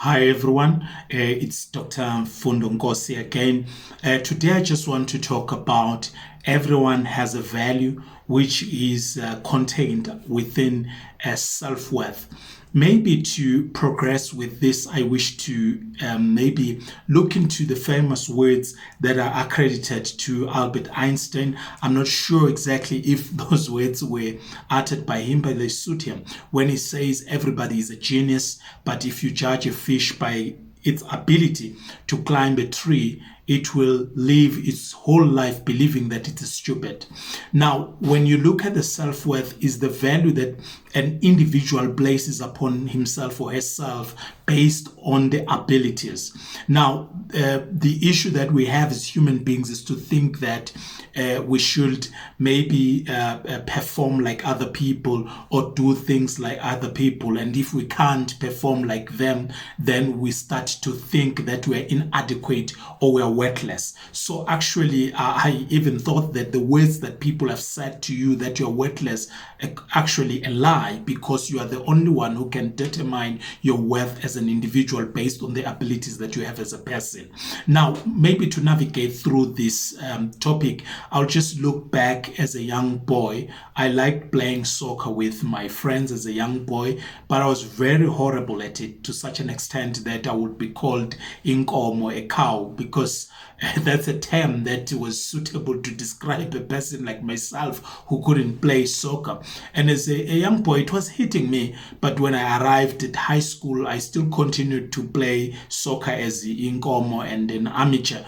Hi everyone, it's Dr. Mfundo Nkosi again. Today I just want to talk about everyone has a value which is contained within self-worth. Maybe to progress with this, I wish to maybe look into the famous words that are accredited to Albert Einstein. I'm not sure exactly if those words were uttered by him, but they suit him when he says everybody is a genius, but if you judge a fish by its ability to climb a tree, it will live its whole life believing that it is stupid. Now, when you look at the self-worth, is the value that an individual places upon himself or herself based on the abilities. Now, the issue that we have as human beings is to think that we should maybe perform like other people or do things like other people. And if we can't perform like them, then we start to think that we're inadequate or we're worthless. So actually, I even thought that the words that people have said to you that you're worthless actually a lie, because you are the only one who can determine your worth as an individual based on the abilities that you have as a person. Now, maybe to navigate through this topic, I'll just look back as a young boy. I liked playing soccer with my friends as a young boy, but I was very horrible at it to such an extent that I would be called inkomo, a cow, because that's a term that was suitable to describe a person like myself who couldn't play soccer. And as a young boy, it was hitting me. But when I arrived at high school, I still continued to play soccer as the inkomo and an amateur.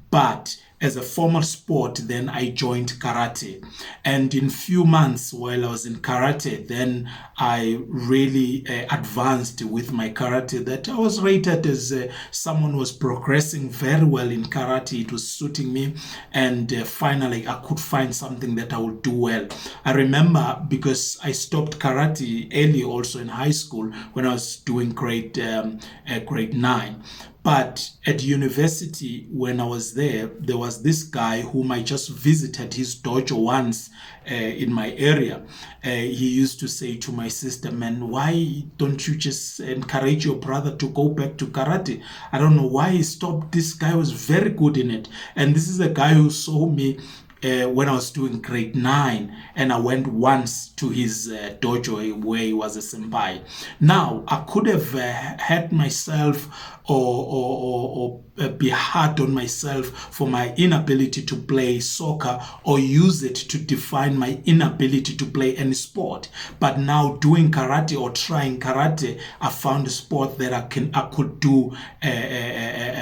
But as a formal sport, then I joined karate. And in few months while I was in karate, then I really advanced with my karate, that I was rated as someone who was progressing very well in karate. It was suiting me. And finally, I could find something that I would do well. I remember because I stopped karate early also in high school when I was doing grade 9. But at university, when I was there was this guy whom I just visited his dojo once in my area. He used to say to my sister, man, why don't you just encourage your brother to go back to karate? I don't know why he stopped. This guy was very good in it. And this is a guy who saw me when I was doing grade 9, and I went once to his dojo where he was a senpai. Now, I could have had myself or be hard on myself for my inability to play soccer, or use it to define my inability to play any sport. But now doing karate or trying karate, I found a sport that I could do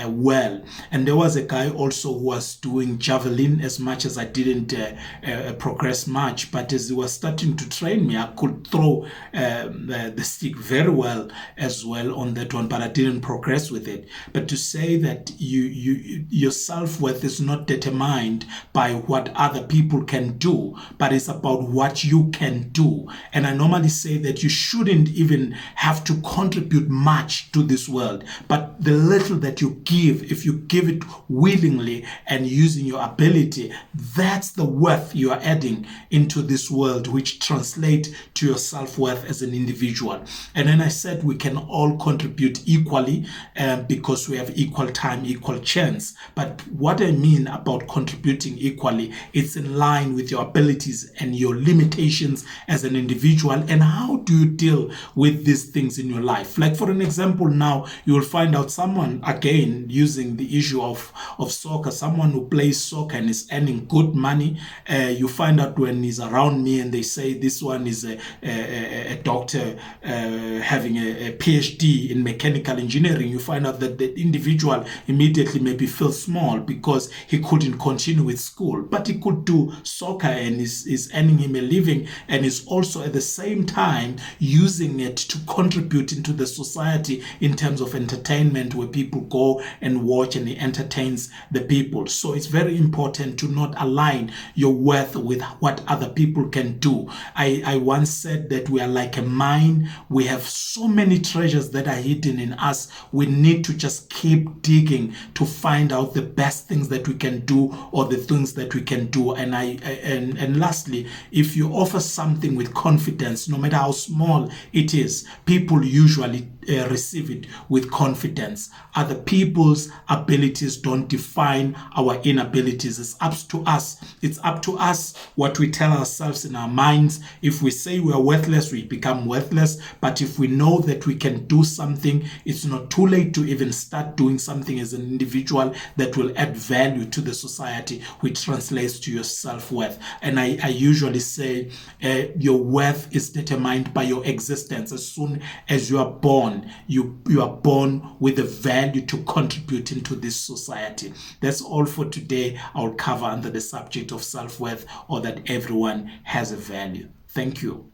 well. And there was a guy also who was doing javelin. As much as I didn't progress much, but as he was starting to train me, I could throw the stick very well as well on that one, but I didn't progress with it. But to say that your self-worth is not determined by what other people can do, but it's about what you can do. And I normally say that you shouldn't even have to contribute much to this world, but the little that you give, if you give it willingly and using your ability, that's the worth you are adding into this world, which translates to your self-worth as an individual. And then I said we can all contribute equally because we have equal time, equal chance. But what I mean about contributing equally, it's in line with your abilities and your limitations as an individual. And how do you deal with these things in your life? Like for an example, now you will find out someone, again, using the issue of soccer, someone who plays soccer and is earning good money. You find out when he's around me and they say this one is a doctor having a PhD in mechanical engineering. You find out that the individual immediately maybe feels small because he couldn't continue with school, but he could do soccer and is earning him a living, and is also at the same time using it to contribute into the society in terms of entertainment, where people go and watch and he entertains the people. So it's very important to not align your worth with what other people can do. I once said that we are like a mine. We have so many treasures that are hidden in us. We need to just keep digging to find out the best things that we can do, or the things that we can do. And lastly, if you offer something with confidence, no matter how small it is, people usually receive it with confidence. Other people's abilities don't define our inabilities. It's up to us. It's up to us what we tell ourselves in our minds. If we say we are worthless, we become worthless. But if we know that we can do something, it's not too late to even start doing something as an individual that will add value to the society, which translates to your self-worth. And I usually say your worth is determined by your existence. As soon as you are born, you are born with a value to contribute into this society. That's all for today. I'll cover under the subject of self-worth, or that everyone has a value. Thank you.